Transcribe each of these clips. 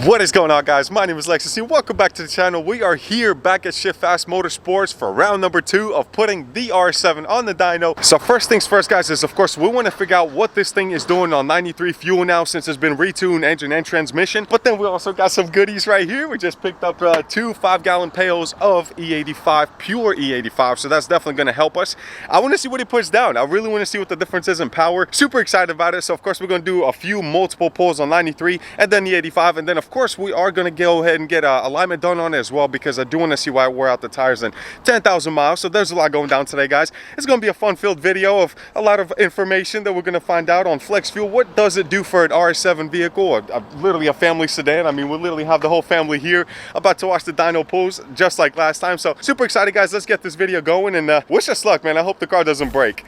What is going on, guys? My name is Lextasy. Welcome back to the channel. We are here back at Shift Fast Motorsports for round number 2 of putting the RS7 on the dyno. So first things first, guys, is of course we want to figure out what this thing is doing on 93 fuel now, since it's been retuned engine and transmission. But then we also got some goodies right here. We just picked up 2 5-gallon pails of E85, pure E85, so that's definitely going to help us. I want to see what he puts down. I really want to see what the difference is in power. Super excited about it. So of course we're going to do a few multiple pulls on 93 and then the 85, and then of course we are going to go ahead and get alignment done on it as well, because I do want to see why I wore out the tires in 10,000 miles. So there's a lot going down today, guys. It's going to be a fun-filled video of a lot of information that we're going to find out on Flex Fuel. What does it do for an RS7 vehicle, literally a family sedan? I mean, we literally have the whole family here about to watch the dyno pulls just like last time. So super excited, guys. Let's get this video going, and wish us luck, man. I hope the car doesn't break.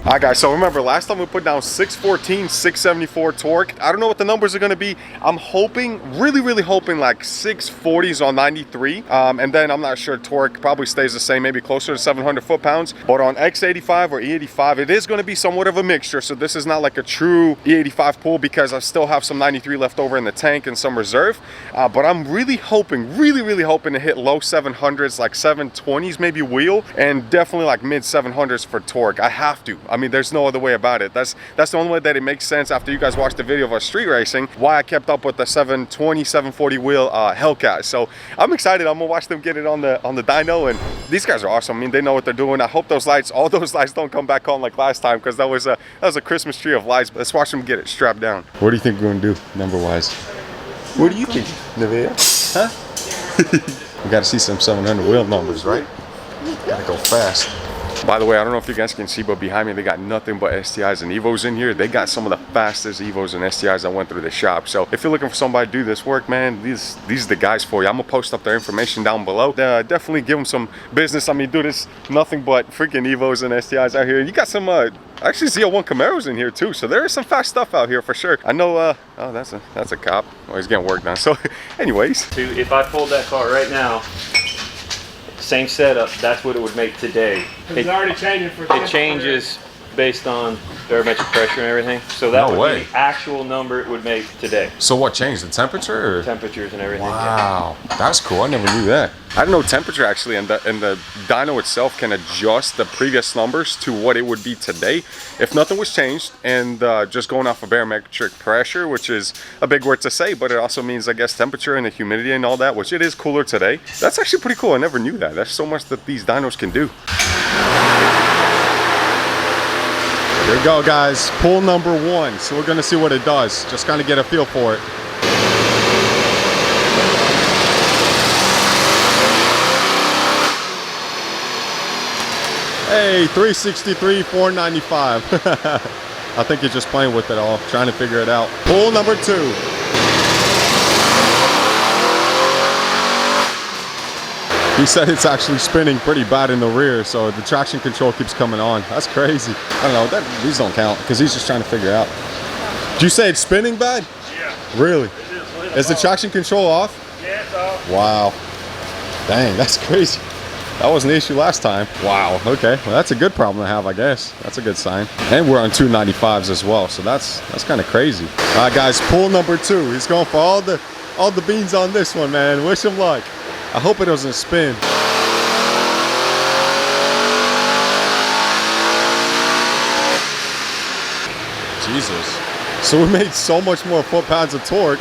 Alright, guys, so remember last time we put down 614, 674 torque. I don't know what the numbers are going to be. I'm hoping, really hoping like 640s on 93, and then I'm not sure, torque probably stays the same, maybe closer to 700 foot-pounds. But on X85 or E85 it is going to be somewhat of a mixture, so this is not like a true E85 pull, because I still have some 93 left over in the tank and some reserve. But I'm really hoping, really hoping to hit low 700s, like 720s maybe wheel, and definitely like mid 700s for torque. I have to. I mean, there's no other way about it. That's the only way that it makes sense after you guys watched the video of our street racing, why I kept up with the 720, 740 wheel Hellcat. So I'm excited. I'm gonna watch them get it on the dyno, and these guys are awesome. I mean, they know what they're doing. I hope those lights, all those lights, don't come back on like last time, because that was a Christmas tree of lights. But let's watch them get it strapped down. What do you think we're gonna do number wise? What do you think, Nivea? Huh? We gotta see some 700 wheel numbers, right? Gotta go fast. By the way, I don't know if you guys can see, but behind me they got nothing but STIs and Evos in here. They got some of the fastest Evos and STIs that went through the shop. So if you're looking for somebody to do this work, man, these are the guys for you. I'm gonna post up their information down below. Definitely give them some business. I mean, dude, it's nothing but freaking Evos and STIs out here. You got some actually Z01 Camaros in here too, so there is some fast stuff out here for sure. I know oh, that's a cop. Oh, he's getting work done. So anyways, if I pulled that car right now, same setup, that's what it would make today. It's already changing for it changes based on barometric pressure and everything. So that would be the actual number it would make today. So what changed? The temperature? Or? Temperatures and everything. Wow, yeah. That's cool. I never knew that. I didn't know temperature actually, and the dyno itself can adjust the previous numbers to what it would be today if nothing was changed, and just going off of barometric pressure, which is a big word to say, but it also means, I guess, temperature and the humidity and all that, which it is cooler today. That's actually pretty cool. I never knew that. That's so much that these dynos can do. Here we go, guys. Pull number 1. So we're gonna see what it does. Just kind of get a feel for it. Hey, 363, 495. I think you're just playing with it all, trying to figure it out. Pull number 2. He said it's actually spinning pretty bad in the rear, so the traction control keeps coming on. That's crazy. I don't know, these don't count, because he's just trying to figure out. Did you say it's spinning bad? Yeah. Really? Is the traction control off? Yeah, it's off. Wow. Dang, that's crazy. That wasn't the issue last time. Wow, okay. Well, that's a good problem to have, I guess. That's a good sign. And we're on 295s as well, so that's kind of crazy. All right, guys, pull number 2. He's going for all the beans on this one, man. Wish him luck. I hope it doesn't spin. Jesus. So we made so much more foot-pounds of torque,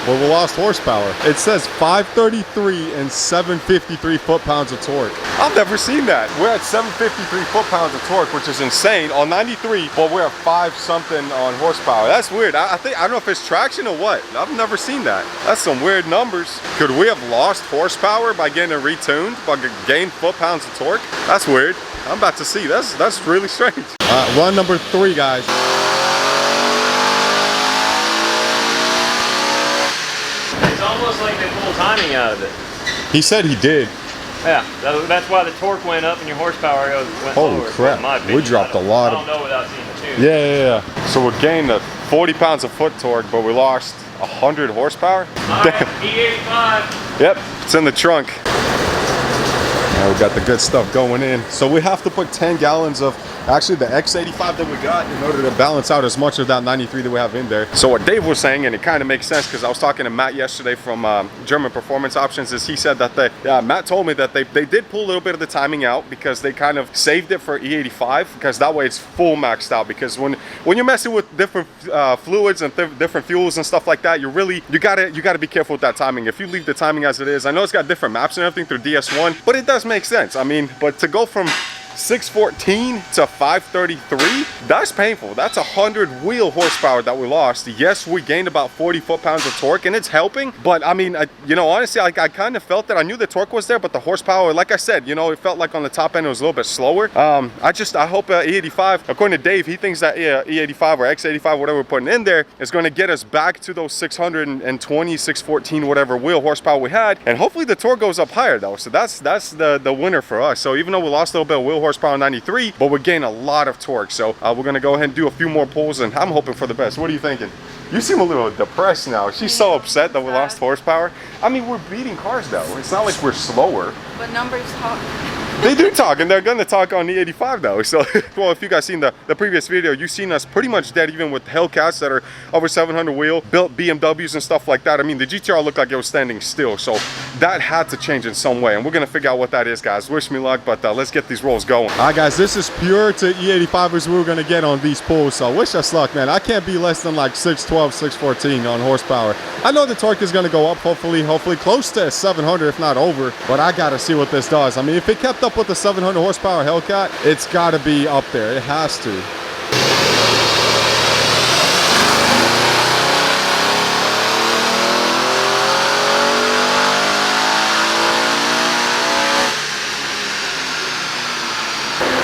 but we lost horsepower. It says 533 and 753 foot-pounds of torque. I've never seen that. We're at 753 foot-pounds of torque, which is insane on 93, but we're at 5-something on horsepower. That's weird. I don't know if it's traction or what. I've never seen that. That's some weird numbers. Could we have lost horsepower by getting it retuned, but gained foot-pounds of torque? That's weird. I'm about to see. That's really strange. Run number 3, guys. Almost like they pulled timing out of it. He said he did. Yeah, that's why the torque went up and your horsepower went lower. Holy crap, we dropped a lot of... I don't know without seeing the tune. Yeah. So we gained 40 pounds of foot torque, but we lost 100 horsepower? Alright, E85. Yep, it's in the trunk. Now we got the good stuff going in. So we have to put 10 gallons of actually the X85 that we got in order to balance out as much of that 93 that we have in there. So what Dave was saying, and it kind of makes sense because I was talking to Matt yesterday from German Performance Options, is he said that Matt told me that they did pull a little bit of the timing out because they kind of saved it for E85 because that way it's full maxed out. Because when you're messing with different fluids and different fuels and stuff like that, you gotta be careful with that timing. If you leave the timing as it is, I know it's got different maps and everything through DS1, but it does make sense. I mean, but to go from 614 to 533, that's painful. That's 100 wheel horsepower that we lost. Yes, we gained about 40 foot-pounds of torque, and it's helping, but I mean, you know, honestly, I kind of felt that. I knew the torque was there, but the horsepower, like I said, you know, it felt like on the top end it was a little bit slower. I hope E85, according to Dave, he thinks that E85 or X85, whatever we're putting in there, is going to get us back to those 620, 614, whatever wheel horsepower we had, and hopefully the torque goes up higher though. So that's the winner for us. So even though we lost a little bit of wheel horsepower 93, but we gain a lot of torque. So we're gonna go ahead and do a few more pulls, and I'm hoping for the best. What are you thinking? You seem a little depressed now. She's so upset that we lost horsepower. I mean, we're beating cars though. It's not like we're slower. But numbers talk. They do talk, and they're gonna talk on the 85 though. So, well, if you guys seen the previous video, you've seen us pretty much dead even with Hellcats that are over 700 wheel, built BMWs and stuff like that. I mean, the GTR looked like it was standing still, so that had to change in some way, and we're gonna figure out what that is, guys. Wish me luck, but let's get these rolls going. All right, guys, this is pure to E85ers we're gonna get on these pulls, so wish us luck, man. I can't be less than like 612, 614 on horsepower. I know the torque is gonna go up, hopefully close to 700, if not over, but I gotta see what this does. I mean, if it kept up with the 700 horsepower Hellcat, it's gotta be up there. It has to.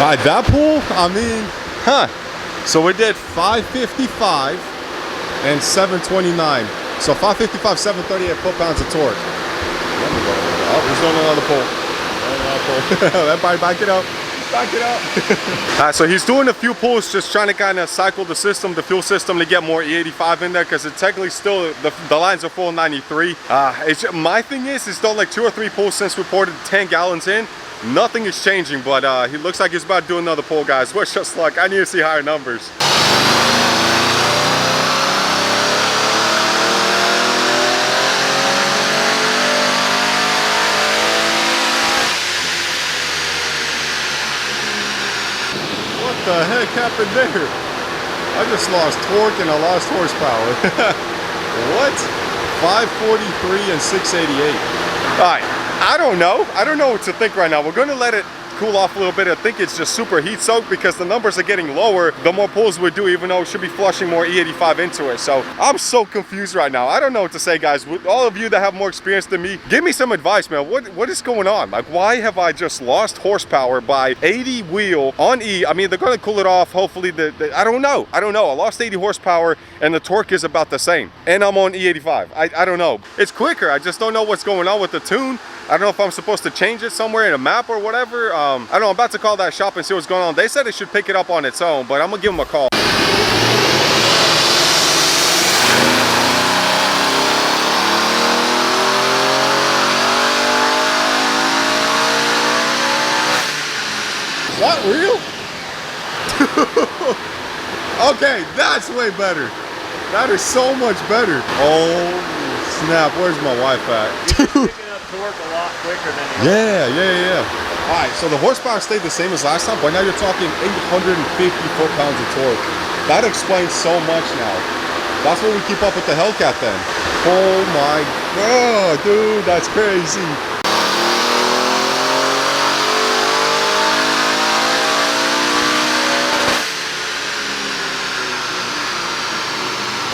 All right, that pull, I mean, so we did 555 and 729. So 555, 738 foot-pounds of torque. Oh, he's doing another pull. Everybody back it up. Back it up. All right, so he's doing a few pulls, just trying to kind of cycle the system, the fuel system, to get more E85 in there, because it technically still, the lines are full 93. My thing is, it's done like 2 or 3 pulls since we poured 10 gallons in. Nothing is changing, but he looks like he's about to do another pull, guys. Wish us luck. I need to see higher numbers. What the heck happened there? I just lost torque and I lost horsepower. What? 543 and 688. All right, I don't know what to think right now. We're gonna let it cool off a little bit. I think it's just super heat soaked because the numbers are getting lower the more pulls we do, even though we should be flushing more E85 into it. So I'm so confused right now. I don't know what to say, guys. With all of you that have more experience than me, give me some advice, man. What is going on? Like, why have I just lost horsepower by 80 wheel on E? I mean, they're gonna cool it off. Hopefully, I don't know. I lost 80 horsepower and the torque is about the same. And I'm on E85. I don't know. It's quicker. I just don't know what's going on with the tune. I don't know if I'm supposed to change it somewhere in a map or whatever. I don't know. I'm about to call that shop and see what's going on. They said it should pick it up on its own, but I'm gonna give them a call. Is that real? Okay, that's way better. That is so much better. Oh snap! Where's my wife at? Torque a lot quicker than Yeah. All right, so the horsepower stayed the same as last time, but now you're talking 850 foot-pounds of torque. That explains so much now. That's what we keep up with the Hellcat then. Oh my God, dude, that's crazy.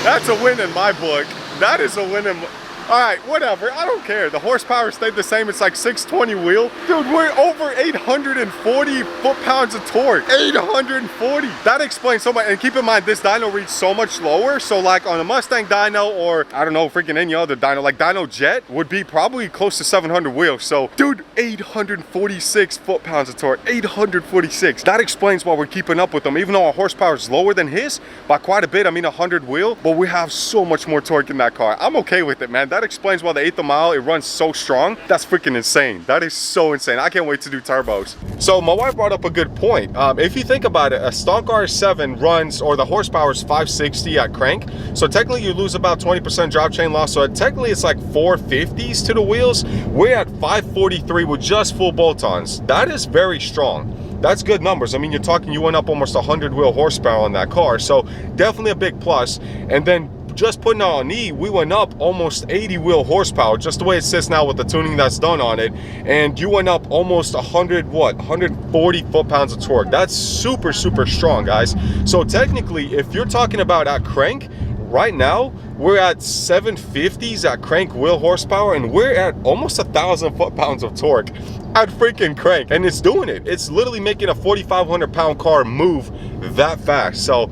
That's a win in my book. That is a win in my... All right, whatever, I don't care. The horsepower stayed the same. It's like 620 wheel. Dude, we're over 840 foot-pounds of torque. 840. That explains so much. And keep in mind, this dyno reads so much lower. So like on a Mustang dyno, or I don't know, freaking any other dyno, like Dyno Jet would be probably close to 700 wheels. So dude, 846 foot-pounds of torque. 846. That explains why we're keeping up with them. Even though our horsepower is lower than his by quite a bit. I mean 100 wheel, but we have so much more torque in that car. I'm okay with it, man. that explains why the 8th mile, it runs so strong. That's freaking insane. That is so insane. I can't wait to do turbos. So my wife brought up a good point. If you think about it, a stock RS7 runs, or the horsepower is 560 at crank. So technically you lose about 20% drop chain loss. So technically it's like 450s to the wheels. We're at 543 with just full bolt-ons. That is very strong. That's good numbers. I mean, you're talking, you went up almost 100 wheel horsepower on that car. So definitely a big plus. And then just putting it on E, we went up almost 80 wheel horsepower, just the way it sits now with the tuning that's done on it. And you went up almost 140 foot-pounds of torque. That's super, super strong, guys. So technically, if you're talking about at crank, right now, we're at 750s at crank wheel horsepower, and we're at almost 1,000 foot-pounds of torque at freaking crank. And it's doing it. It's literally making a 4,500 pound car move that fast. So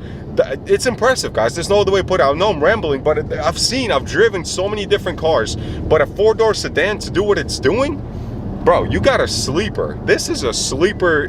it's impressive, guys. There's no other way to put it. I know I'm rambling, but I've driven so many different cars, but a 4-door sedan to do what it's doing, bro, you got a sleeper. This is a sleeper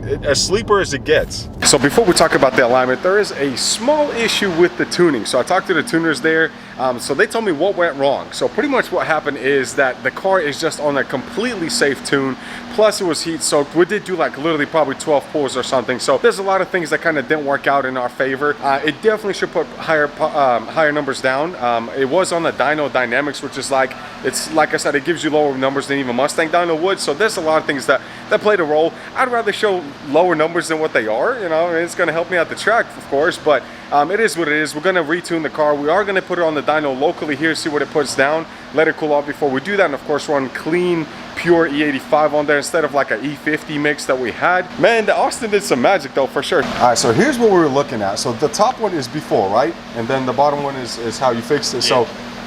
as it gets. So before we talk about the alignment, there is a small issue with the tuning. So I talked to the tuners there. So they told me what went wrong. So pretty much what happened is that the car is just on a completely safe tune. Plus it was heat soaked. We did do like literally probably 12 pulls or something. So there's a lot of things that kind of didn't work out in our favor. It definitely should put higher numbers down. It was on the Dyno Dynamics, which is like, it's like I said, it gives you lower numbers than even Mustang Dyno would. So there's a lot of things that played a role. I'd rather show lower numbers than what they are. You know, it's going to help me out the track, of course, but it is what it is. We're going to retune the car. We are going to put it on the dyno locally here, see what it puts down, let it cool off before we do that, and of course run clean, pure E85 on there instead of like an E50 mix that we had. Man, the Austin did some magic though, for sure. All right, so here's what we were looking at. So the top one is before, right? And then the bottom one is how you fixed it. Yeah. So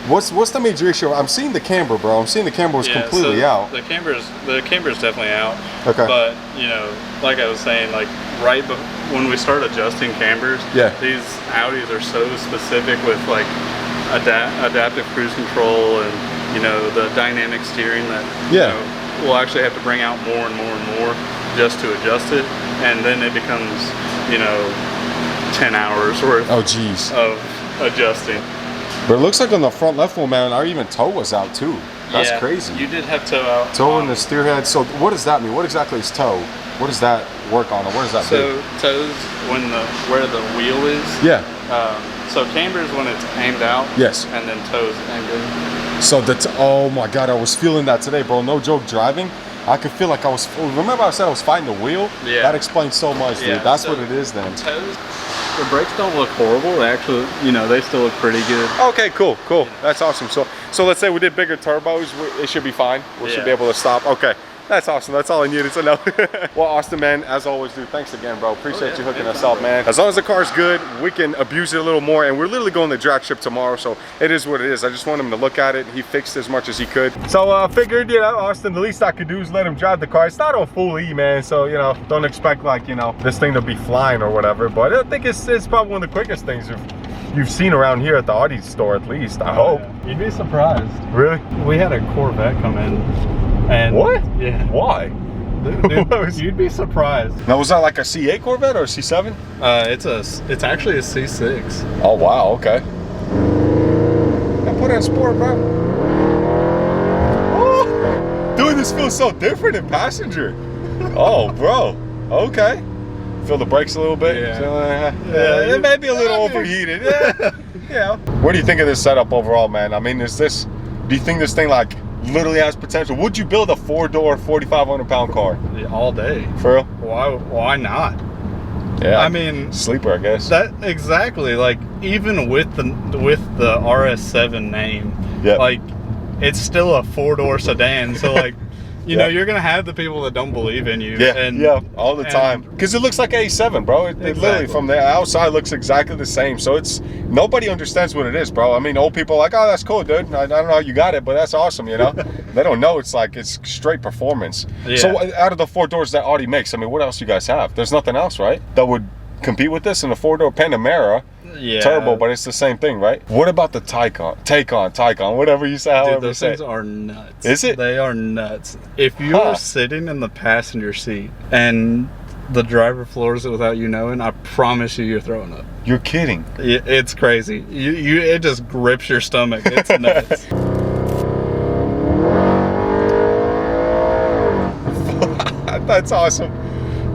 what's the major issue? I'm seeing the camber, bro. I'm seeing the camber was completely out. The camber's definitely out. Okay. But you know, like I was saying, like when we start adjusting cambers, these Audis are so specific with like adaptive cruise control and you know the dynamic steering that you know, we'll actually have to bring out more and more and more just to adjust it, and then it becomes, you know, 10 hours worth of adjusting. But it looks like on the front left one, man, our even toe was out too. That's crazy. You did have toe out. Toe in the steer head. So what does that mean? What exactly is toe? What does that work on, or what does that do? So toes where the wheel is. Yeah. So camber is when it's aimed out. Yes. And then toes aimed in. So oh my God, I was feeling that today, bro. No joke, driving. I could feel like I was, remember I said I was fighting the wheel? Yeah. That explains so much, dude. That's what it is then. Toes, the brakes don't look horrible. They actually, you know, they still look pretty good. Okay, cool. That's awesome. So let's say we did bigger turbos, it should be fine. We should be able to stop. Okay. That's awesome. That's all I needed to know. Well, Austin, man, as always, dude, thanks again, bro. Appreciate you hooking us up, man. As long as the car's good, we can abuse it a little more. And we're literally going to drag strip tomorrow, so it is what it is. I just want him to look at it. He fixed as much as he could. So I figured, you know, Austin, the least I could do is let him drive the car. It's not on full E, man. So, you know, don't expect like, you know, this thing to be flying or whatever. But I think it's probably one of the quickest things you've seen around here at the Audi store, at least. I hope. You'd be surprised. Really? We had a Corvette come in. And what? Yeah. Why? Dude, you'd be surprised. Now, was that like a C8 Corvette or a C7? It's actually a C6. Oh wow, okay. I put in sport, bro. Oh, dude, this feels so different in passenger. Oh, bro. Okay. Feel the brakes a little bit. Yeah. It may be a little overheated. Yeah. What do you think of this setup overall, man? I mean, do you think this thing like literally has potential? Would you build a 4-door 4,500 pound car? All day. For real? Why not? Yeah. I mean, sleeper, I guess. That exactly. Like even with the RS7 name, like it's still a 4-door sedan. So like, you know, you're gonna have the people that don't believe in you. All the time. Because it looks like A7, bro. It literally from the outside looks exactly the same. So nobody understands what it is, bro. I mean, old people are like, oh, that's cool, dude. I don't know how you got it, but that's awesome, you know. They don't know it's straight performance. So out of the 4 doors that Audi makes, I mean, what else you guys have? There's nothing else, right, that would compete with this in a 4-door Panamera. Turbo, but it's the same thing, right? What about the Taycan, whatever you say, however Dude, those you say. things are nuts. Is it? They are nuts. If you're sitting in the passenger seat and the driver floors it without you knowing, I promise you're throwing up. You're kidding. It's crazy. It just grips your stomach. It's nuts. That's awesome.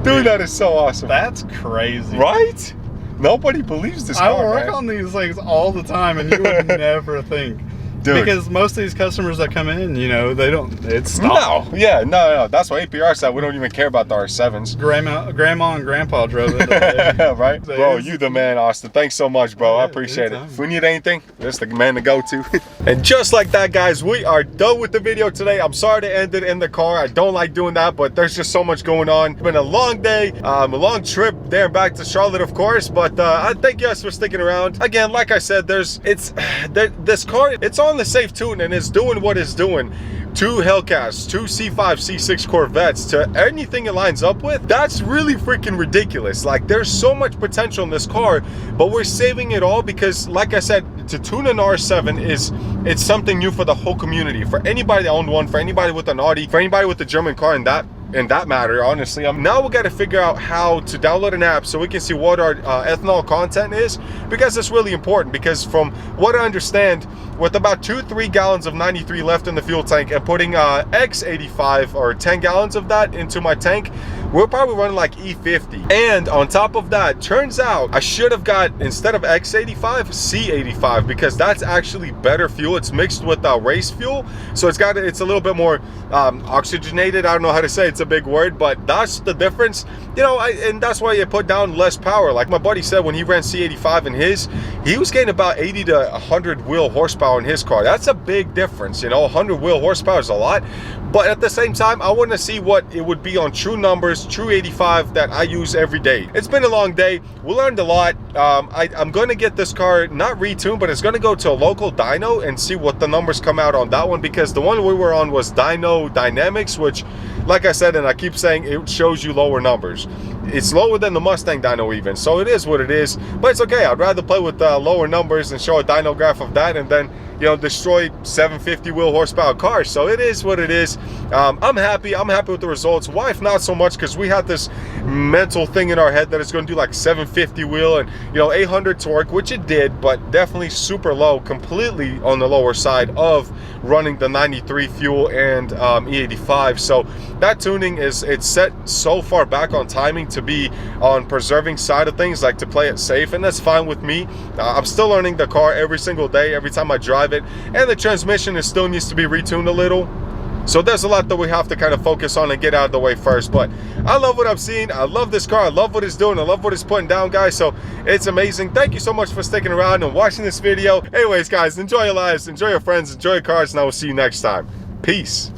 Dude, that is so awesome. That's crazy. Right? Nobody believes this car, I work man. on these things all the time, and you would never think. Dude. Because most of these customers that come in, you know, they don't, it's stock. No, yeah, no. That's why APR said we don't even care about the R7s. Grandma and grandpa drove it. Right? Bro, you the man, Austin. Thanks so much, bro. Yeah, I appreciate anytime. it. If we need anything, this is the man to go to. And just like that, guys, we are done with the video today. I'm sorry to end it in the car. I don't like doing that, but there's just so much going on. It's been a long day, a long trip there and back to Charlotte, of course, but I thank you guys for sticking around. Again, like I said, this car, it's on the safe tune and it's doing what it's doing. 2 Hellcats, 2 C5, C6 Corvettes, to anything it lines up with, that's really freaking ridiculous. Like, there's so much potential in this car, but we're saving it all because, like I said, to tune an R7 it's something new for the whole community. For anybody that owned one, for anybody with an Audi, for anybody with a German car, in that matter, honestly. Now we got to figure out how to download an app so we can see what our ethanol content is, because it's really important. Because from what I understand, with about 2-3 gallons of 93 left in the fuel tank and putting X85 or 10 gallons of that into my tank, we're probably running like E50. And on top of that, turns out I should have got, instead of X85, C85, because that's actually better fuel. It's mixed with race fuel, so it's a little bit more oxygenated. I don't know how to say it. It's a big word, but that's the difference, you know. And that's why you put down less power. Like my buddy said, when he ran C85 in his, he was getting about 80 to 100 wheel horsepower in his car. That's a big difference, you know. 100 wheel horsepower is a lot, but at the same time, I want to see what it would be on true numbers, true 85 that I use every day. It's been a long day. We learned a lot. I'm going to get this car not retuned, but it's going to go to a local dyno and see what the numbers come out on that one, because the one we were on was Dyno Dynamics, which, like I said, and I keep saying, it shows you lower numbers. It's lower than the Mustang dyno even, so it is what it is, but it's okay. I'd rather play with lower numbers and show a dyno graph of that and then, you know, destroy 750 wheel horsepower cars. So it is what it is. I'm happy with the results. Wife not so much, because we had this mental thing in our head that it's going to do like 750 wheel and, you know, 800 torque, which it did, but definitely super low, completely on the lower side of running the 93 fuel and E85. So that tuning it's set so far back on timing to be on preserving side of things, like to play it safe, and that's fine with me. I'm still learning the car every single day, every time I drive it, and the transmission still needs to be retuned a little. So there's a lot that we have to kind of focus on and get out of the way first. But I love what I'm seeing. I love this car. I love what it's doing. I love what it's putting down, guys. So it's amazing. Thank you so much for sticking around and watching this video. Anyways, guys, enjoy your lives, enjoy your friends, enjoy your cars, and I will see you next time. Peace.